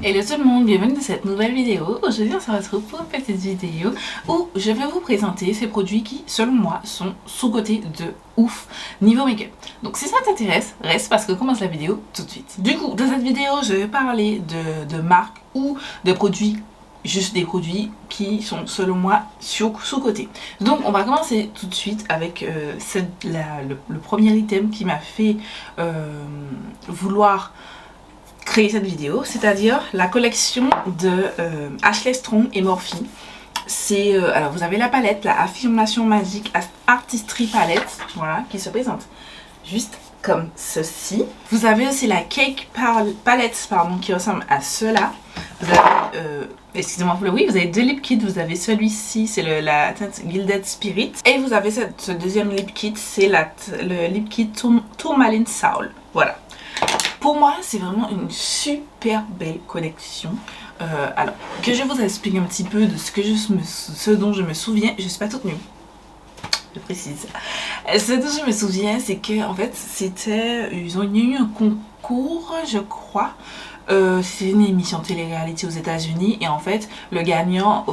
Hello tout le monde, bienvenue dans cette nouvelle vidéo. Aujourd'hui on se retrouve pour une petite vidéo où je vais vous présenter ces produits qui, selon moi, sont sous-cotés de ouf niveau make-up. Donc si ça t'intéresse, reste parce que commence la vidéo tout de suite. Du coup, dans cette vidéo, je vais parler de marques ou de produits, juste des produits qui sont selon moi sous-cotés. Donc on va commencer tout de suite avec le premier item qui m'a fait vouloir créer cette vidéo, c'est-à-dire la collection de Ashley Strong et Morphe. C'est alors vous avez la palette, la Affirmation Magique Artistry Palette, voilà, qui se présente juste comme ceci. Vous avez aussi la Cake Palette, pardon, qui ressemble à cela. Vous avez excusez-moi, oui, vous avez deux lip kits. Vous avez celui-ci, c'est la teinte Gilded Spirit, et vous avez ce deuxième lip kit, c'est le lip kit Tourmaline Soul. Voilà. Pour moi, c'est vraiment une super belle collection. Alors, que je vous explique un petit peu de ce dont je me souviens. Je ne suis pas toute nue, je précise. Ce dont je me souviens, c'est que en fait, ils ont eu un concours, je crois. C'est une émission télé-réalité aux États-Unis, et en fait, le gagnant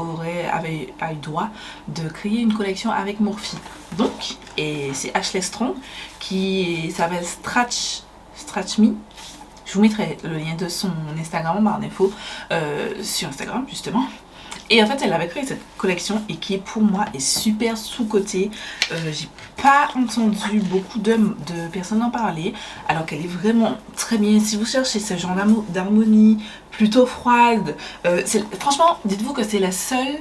avait eu droit de créer une collection avec Morphe. Donc, et c'est Ashley Strong qui s'appelle Stretch Me. Je vous mettrai le lien de son Instagram en barre d'infos sur Instagram justement. Et en fait, elle avait créé cette collection et qui pour moi est super sous-cotée. J'ai pas entendu beaucoup de personnes en parler, alors qu'elle est vraiment très bien. Si vous cherchez ce genre d'harmonie plutôt froide, franchement, dites-vous que c'est la seule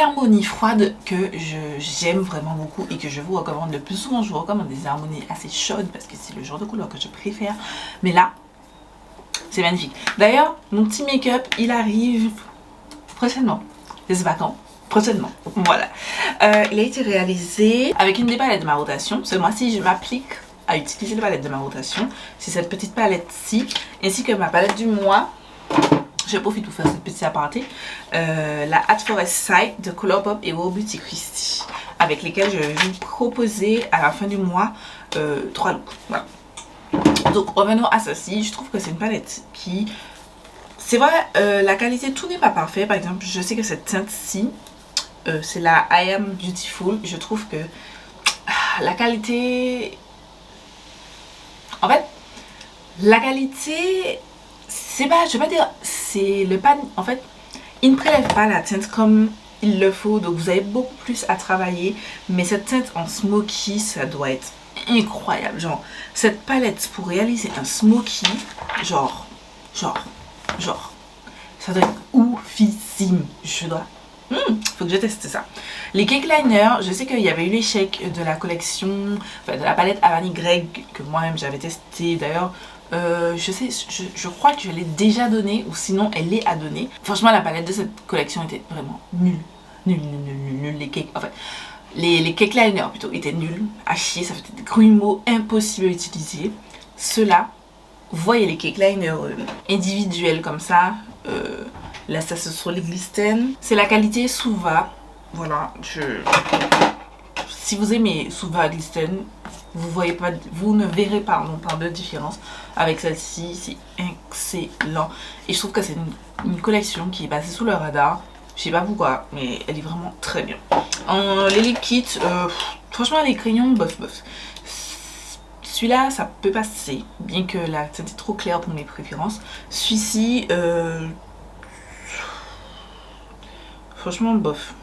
harmonie froide que j'aime vraiment beaucoup et que je vous recommande le plus souvent. Je vous recommande des harmonies assez chaudes parce que c'est le genre de couleur que je préfère. Mais là, c'est magnifique. D'ailleurs, mon petit make-up, il arrive prochainement. Je sais pas quand. Prochainement. Voilà. Il a été réalisé avec une des palettes de ma rotation. Ce mois-ci, je m'applique à utiliser la palette de ma rotation. C'est cette petite palette-ci, ainsi que ma palette du mois. Je profite pour faire cette petite aparté. La At Forest Side de Colourpop et Wow Beauty Christie, avec lesquels je vais vous proposer à la fin du mois 3 looks. Voilà. Donc revenons à ceci. Je trouve que c'est une palette qui... C'est vrai, la qualité, tout n'est pas parfait. Par exemple, je sais que cette teinte-ci, c'est la I Am Beautiful. Je trouve que la qualité... En fait, la qualité... C'est pas, je vais pas dire, c'est le pan, en fait, il ne prélève pas la teinte comme il le faut, donc vous avez beaucoup plus à travailler, mais cette teinte en smoky, ça doit être incroyable, genre, cette palette pour réaliser un smoky, genre, ça doit être oufissime, faut que je teste ça. Les cake liners, je sais qu'il y avait eu l'échec de la collection, enfin de la palette Havani Greg, que moi-même j'avais testé d'ailleurs. Je crois que je l'ai déjà donné, ou sinon elle est à donner. Franchement, la palette de cette collection était vraiment nulle. Nulle. Les cake, enfin, les cake liners plutôt étaient nuls, à chier, ça faisait des grumeaux impossibles à utiliser. Ceux-là, vous voyez les cake liners individuels comme ça, là ça se sont les glisten. C'est la qualité Suva, voilà, si vous aimez Suva glisten, vous ne verrez pas de différence. Avec celle-ci, c'est excellent. Et je trouve que c'est une collection qui est passée sous le radar. Je sais pas pourquoi, mais elle est vraiment très bien. Les lip kits, franchement les crayons, bof. Celui-là, ça peut passer, bien que la teinte est trop claire pour mes préférences. Celui-ci, franchement, bof.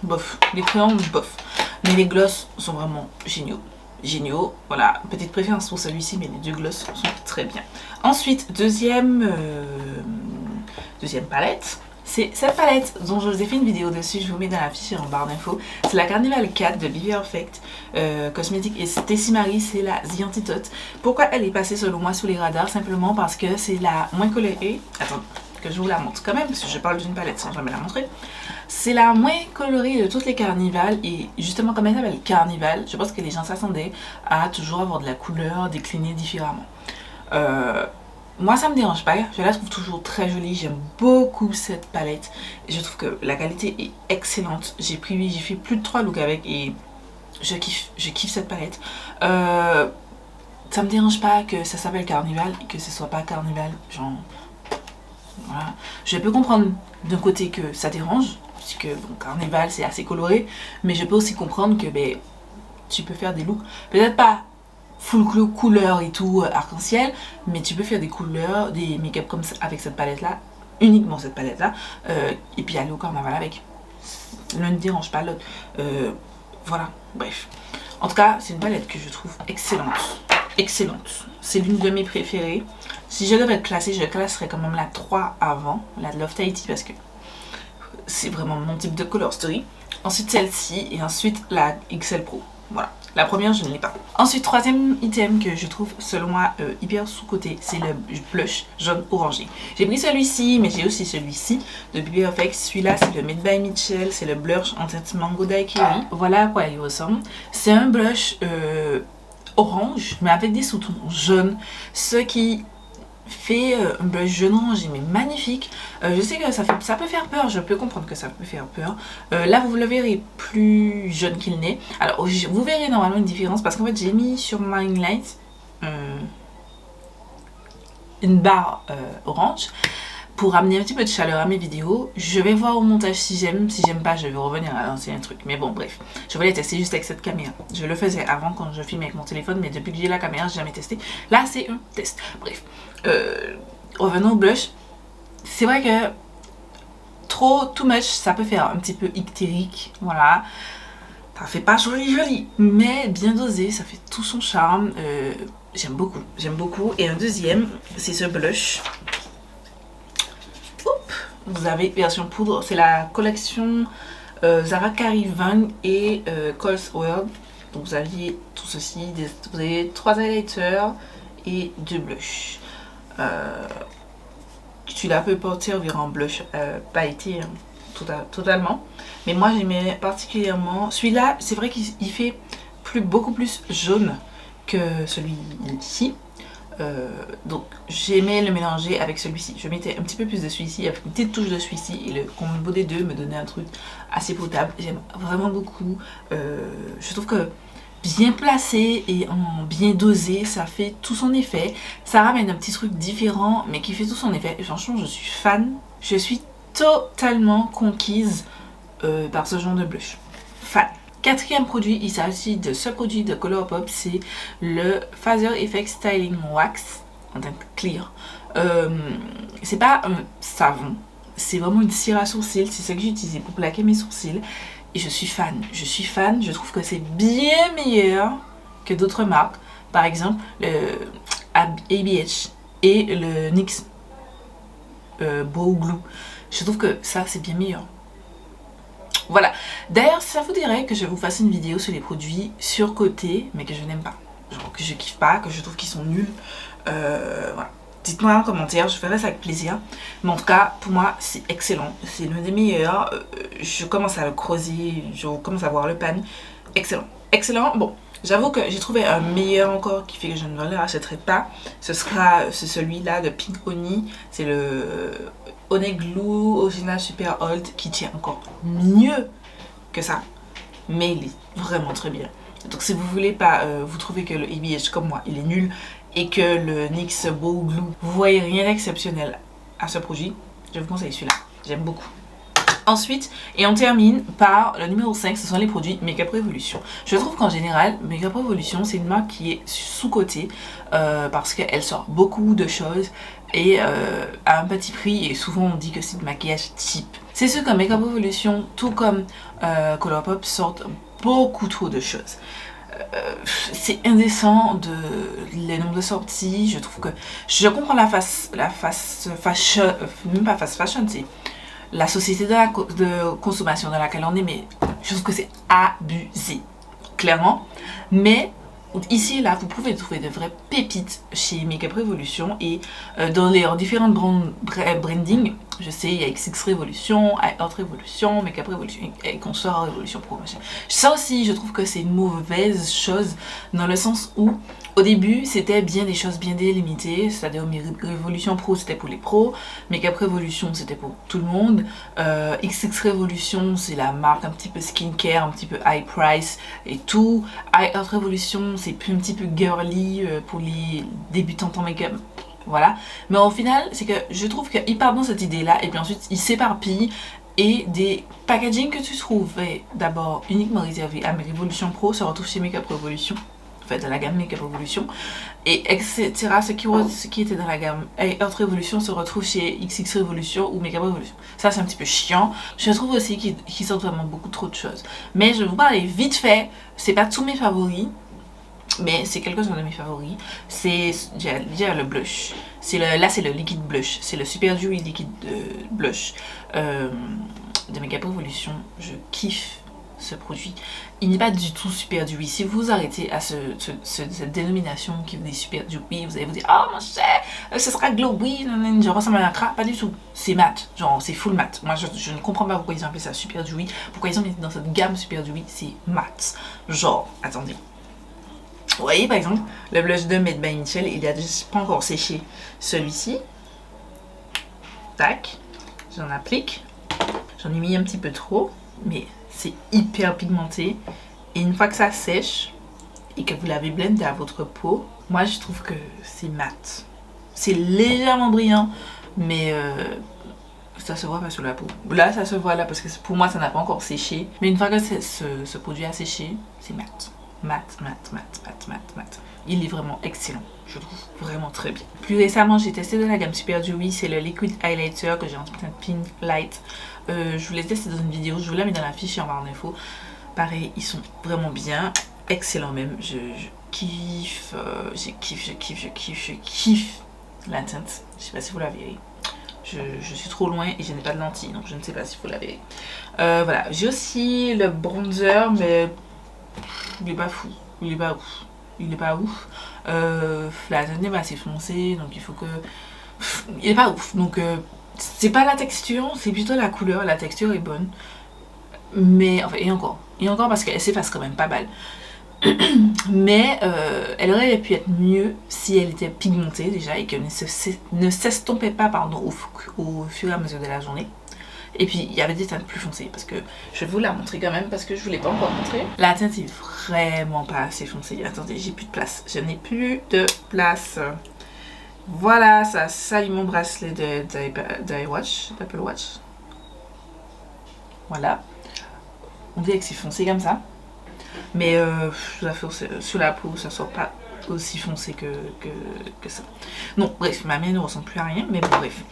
Les crayons, bof. Mais les gloss sont vraiment géniaux. Voilà, petite préférence pour celui-ci, mais les deux gloss sont très bien. Ensuite, deuxième palette, c'est cette palette dont je vous ai fait une vidéo dessus, je vous mets dans la fiche en barre d'infos. C'est la Carnival 4 de Be Perfect Cosmetics, et Tessie Marie, c'est la The Antidote. Pourquoi elle est passée selon moi sous les radars? Simplement parce que c'est la moins colorée. Attends, que je vous la montre quand même, parce que je parle d'une palette sans jamais la montrer. C'est la moins colorée de toutes les carnivales, et justement comme elle s'appelle Carnival, je pense que les gens s'attendaient à toujours avoir de la couleur déclinée différemment. Moi ça me dérange pas, je la trouve toujours très jolie, j'aime beaucoup cette palette, je trouve que la qualité est excellente. J'ai fait plus de 3 looks avec et je kiffe cette palette. Ça me dérange pas que ça s'appelle Carnival et que ce soit pas Carnival, genre Voilà. Je peux comprendre d'un côté que ça dérange, puisque bon, Carnival c'est assez coloré, mais je peux aussi comprendre que ben, tu peux faire des looks, peut-être pas full couleur et tout, arc-en-ciel, mais tu peux faire des couleurs, des make-up comme ça, avec cette palette là, uniquement cette palette là, et puis aller au carnaval avec. L'un ne dérange pas l'autre. Voilà, bref. En tout cas, c'est une palette que je trouve excellente. Excellente. C'est l'une de mes préférées. Si je devais être classée, je classerais quand même la 3 avant, la Love Tahiti, parce que c'est vraiment mon type de color story. Ensuite celle-ci et ensuite la XL Pro. Voilà. La première, je ne l'ai pas. Ensuite, troisième item que je trouve, selon moi, hyper sous-côté, c'est le blush jaune orangé. J'ai pris celui-ci, mais j'ai aussi celui-ci de Be Perfect. Celui-là, c'est le Made by Mitchell. C'est le blush en teinte Mango Daiquiri. Voilà à quoi il ressemble. C'est un blush orange, mais avec des sous-tons jaunes. Ce qui fait un blush jaune orangé mais magnifique. Je sais que ça peut faire peur, je peux comprendre que ça peut faire peur. Là vous le verrez plus jaune qu'il n'est. Alors vous verrez normalement une différence parce qu'en fait j'ai mis sur ma ring light une barre orange pour amener un petit peu de chaleur à mes vidéos. Je vais voir au montage si j'aime pas je vais revenir à l'ancien truc, mais bon bref, je voulais tester juste avec cette caméra. Je le faisais avant quand je filmais avec mon téléphone, mais depuis que j'ai la caméra j'ai jamais testé. Là c'est un test, bref. Revenons au blush. C'est vrai que too much ça peut faire un petit peu ictérique, voilà, ça fait pas joli, mais bien dosé, ça fait tout son charme. J'aime beaucoup. Et un deuxième, c'est ce blush. Vous avez version poudre, c'est la collection Zara Carivan et Coles World. Donc vous aviez tout ceci, vous avez 3 highlighters et 2 blushs. Celui-là peut porter environ blush pailleté totalement, mais moi j'aimais particulièrement celui-là. C'est vrai qu'il fait beaucoup plus jaune que celui-ci. Donc j'aimais le mélanger avec celui-ci. Je mettais un petit peu plus de celui-ci avec une petite touche de celui-ci et le combo des deux me donnait un truc assez potable. J'aime vraiment beaucoup. Je trouve que bien placé et bien dosé, ça fait tout son effet. Ça ramène un petit truc différent mais qui fait tout son effet. Et franchement je suis fan. Je suis totalement conquise par ce genre de blush. Fan. Quatrième produit, il s'agit de ce produit de Colourpop, c'est le Phaser Effect Styling Wax en teinte clear. C'est pas un savon, c'est vraiment une cire à sourcils, c'est ça que j'ai utilisé pour plaquer mes sourcils. Et je suis fan, je trouve que c'est bien meilleur que d'autres marques. Par exemple, le ABH et le NYX Brow Glue. Je trouve que ça, c'est bien meilleur. Voilà. D'ailleurs, ça vous dirait que je vous fasse une vidéo sur les produits surcotés, mais que je n'aime pas. Genre que je kiffe pas, que je trouve qu'ils sont nuls. Voilà. Dites-moi en commentaire, je ferai ça avec plaisir. Mais en tout cas, pour moi, c'est excellent. C'est l'un des meilleurs. Je commence à le creuser, je commence à voir le pan. Excellent. Excellent. Bon, j'avoue que j'ai trouvé un meilleur encore qui fait que je ne le rachèterai pas. C'est celui-là de Pink Honey. C'est le Honey Glue Original Super Old qui tient encore mieux que ça. Mais il est vraiment très bien. Donc si vous voulez pas, vous trouvez que le ABH comme moi, il est nul, et que le NYX Brow Glue, vous voyez rien d'exceptionnel à ce produit, je vous conseille celui-là. J'aime beaucoup. Ensuite, et on termine par le numéro 5, ce sont les produits Makeup Revolution. Je trouve qu'en général, Makeup Revolution, c'est une marque qui est sous-cotée parce qu'elle sort beaucoup de choses et à un petit prix, et souvent on dit que c'est du maquillage cheap. C'est sûr que Makeup Revolution, tout comme Colourpop, sortent beaucoup trop de choses. C'est indécent les nombres de sorties. Je trouve que je comprends la fast fashion, même pas fast fashion, c'est la société de consommation dans laquelle on est, mais je trouve que c'est abusé, clairement. Mais ici et là, vous pouvez trouver de vraies pépites chez Makeup Revolution et dans les différentes branding. Je sais, il y a XX Revolution, Hot Revolution, Makeup Revolution et Consort Revolution Pro. Ça aussi, je trouve que c'est une mauvaise chose dans le sens où au début, c'était bien des choses bien délimitées, c'est-à-dire Revolution Pro, c'était pour les pros, Makeup Revolution, c'était pour tout le monde, XX Revolution, c'est la marque un petit peu skincare, un petit peu high price et tout, Hot Revolution, c'est plus un petit peu girly pour les débutantes en make-up. Voilà. Mais au final, c'est que je trouve qu'il part dans cette idée-là et puis ensuite il s'éparpille et des packaging que tu trouvais d'abord uniquement réservés à mes Révolution Pro se retrouvent chez Makeup Revolution. En fait, dans la gamme Makeup Revolution. Et etc. Ce qui était dans la gamme Haute Révolution se retrouve chez XX Révolution ou Makeup Revolution. Ça, c'est un petit peu chiant. Je trouve aussi qu'ils sortent vraiment beaucoup trop de choses. Mais je vais vous parler vite fait. C'est pas tous mes favoris. Mais c'est quelques-uns de mes favoris. C'est déjà le blush. Là, c'est le liquide blush. C'est le Super Dewy liquide blush de Makeup Revolution. Je kiffe ce produit. Il n'est pas du tout Super Dewy. Si vous arrêtez à cette dénomination qui vous dit Super Dewy, vous allez vous dire oh mon cher, ce sera glowy, je ressemble à un crabe. Pas du tout. C'est mat. Genre, c'est full mat. Moi, je ne comprends pas pourquoi ils ont appelé ça Super Dewy. Pourquoi ils ont mis dans cette gamme Super Dewy, c'est mat. Genre, attendez. Vous voyez par exemple le blush de Made by Michel, il a juste pas encore séché. Celui-ci, tac, j'en applique, j'en ai mis un petit peu trop, mais c'est hyper pigmenté. Et une fois que ça sèche et que vous l'avez blendé à votre peau, moi je trouve que c'est mat. C'est légèrement brillant, mais ça se voit pas sur la peau. Là ça se voit là parce que pour moi ça n'a pas encore séché. Mais une fois que ce produit a séché, c'est mat. Mat. Il est vraiment excellent. Je trouve vraiment très bien. Plus récemment, j'ai testé de la gamme Super Dewy. C'est le Liquid Highlighter que j'ai en teint Pink Light. Je vous l'ai testé dans une vidéo. Je vous la mets dans la fiche et en barre d'infos. Pareil, ils sont vraiment bien. Excellents même. Je kiffe. Je kiffe la teinte. Je sais pas si vous la verrez. Je suis trop loin et je n'ai pas de lentilles. Donc je ne sais pas si vous la verrez. Voilà. J'ai aussi le bronzer, mais il est pas fou, il est pas ouf. La teinte n'est pas assez foncée, donc il faut que... Il est pas ouf, donc c'est pas la texture, c'est plutôt la couleur. La texture est bonne, mais enfin, et encore parce qu'elle s'efface quand même pas mal. Mais elle aurait pu être mieux si elle était pigmentée déjà et qu'elle ne s'estompait pas au fur et à mesure de la journée. Et puis il y avait des teintes plus foncées parce que je vais vous la montrer quand même parce que je vous l'ai pas encore montré. La teinte est vraiment pas assez foncée. Attendez, j'ai plus de place. Je n'ai plus de place. Voilà, ça salit mon bracelet d'Apple Watch. Voilà. On dirait que c'est foncé comme ça. Mais sur la peau, ça sort pas aussi foncé que ça. Non, bref, ma main ne ressemble plus à rien, mais bon, bref.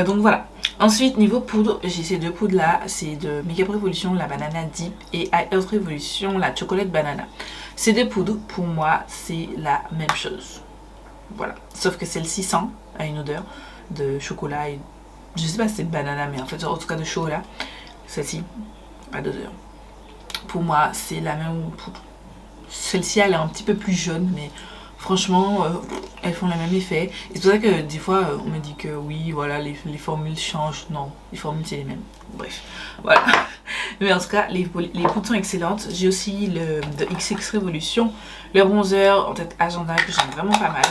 Donc voilà. Ensuite, niveau poudre, j'ai ces deux poudres là. C'est de Makeup Revolution, la Banana Deep, et Haute Révolution, la Chocolate Banana. Ces deux poudres, pour moi, c'est la même chose. Voilà. Sauf que celle-ci sent a une odeur de chocolat et je sais pas si c'est de banana, mais en fait, en tout cas de chocolat. Celle-ci, pas d'odeur. Pour moi, c'est la même poudre. Celle-ci, elle est un petit peu plus jaune, mais franchement, elles font le même effet. Et c'est pour ça que des fois, on me dit que oui, voilà, les formules changent. Non, les formules, c'est les mêmes. Bref, voilà. Mais en tout cas, les poudres sont excellentes. J'ai aussi le de XX Révolution, le bronzer en tête agenda que j'aime vraiment pas mal.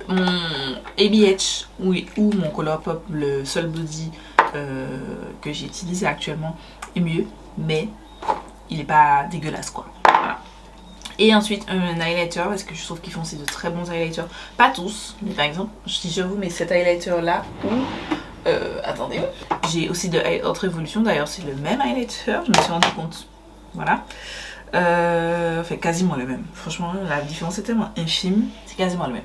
Mon ABH ou mon Colourpop, le Sol Body que j'ai utilisé actuellement est mieux, mais il est pas dégueulasse quoi. Voilà. Et ensuite un highlighter parce que je trouve qu'ils font aussi de très bons highlighters. Pas tous, mais par exemple, si je vous mets cet highlighter là ou attendez, j'ai aussi de Haute Révolution, d'ailleurs c'est le même highlighter, je me suis rendu compte. Voilà. Fait quasiment le même. Franchement, la différence est tellement infime, c'est quasiment le même.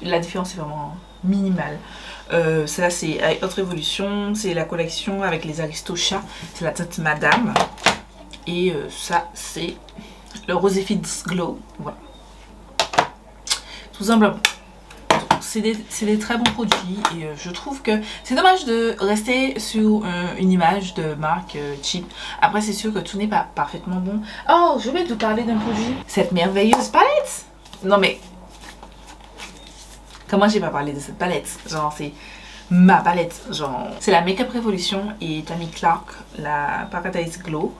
La différence est vraiment minimale. Ça c'est Haute Révolution, c'est la collection avec les Aristochats, c'est la teinte Madame. Et ça c'est le Rosé Fits Glow. Voilà. Tout simplement. C'est des très bons produits et je trouve que c'est dommage de rester sur une image de marque cheap. Après c'est sûr que tout n'est pas parfaitement bon. Oh, je vais vous parler d'un produit. Cette merveilleuse palette. Non mais comment j'ai pas parlé de cette palette? Genre c'est ma palette. Genre c'est la Makeup Revolution et Tammy Clark, la Paradise Glow.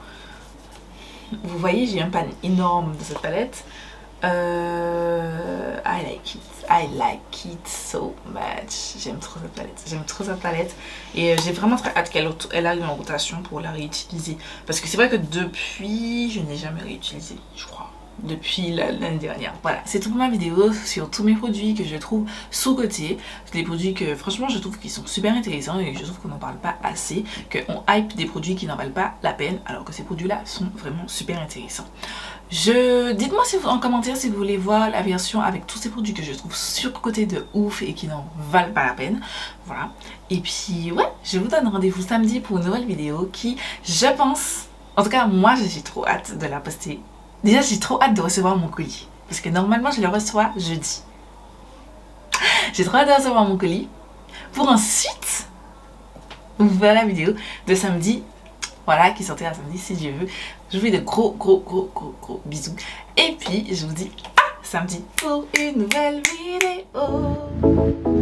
Vous voyez, j'ai un pan énorme de cette palette. I like it so much. J'aime trop cette palette. Et j'ai vraiment très hâte qu'elle arrive en rotation pour la réutiliser. Parce que c'est vrai que depuis, je n'ai jamais réutilisé, je crois. depuis l'année dernière. Voilà, c'est tout pour ma vidéo sur tous mes produits que je trouve sous-cotés. C'est des produits que franchement je trouve qu'ils sont super intéressants et je trouve qu'on n'en parle pas assez, qu'on hype des produits qui n'en valent pas la peine alors que ces produits-là sont vraiment super intéressants. Dites-moi en commentaire si vous voulez voir la version avec tous ces produits que je trouve surcotés de ouf et qui n'en valent pas la peine. Voilà. Et puis ouais, je vous donne rendez-vous samedi pour une nouvelle vidéo qui, je pense, en tout cas moi j'ai trop hâte de la poster. Déjà j'ai trop hâte de recevoir mon colis parce que normalement je le reçois jeudi. J'ai trop hâte de recevoir mon colis pour ensuite vous faire la vidéo de samedi. Voilà, qui sortira samedi si Dieu veut. Je vous fais de gros bisous. Et puis, je vous dis à samedi pour une nouvelle vidéo.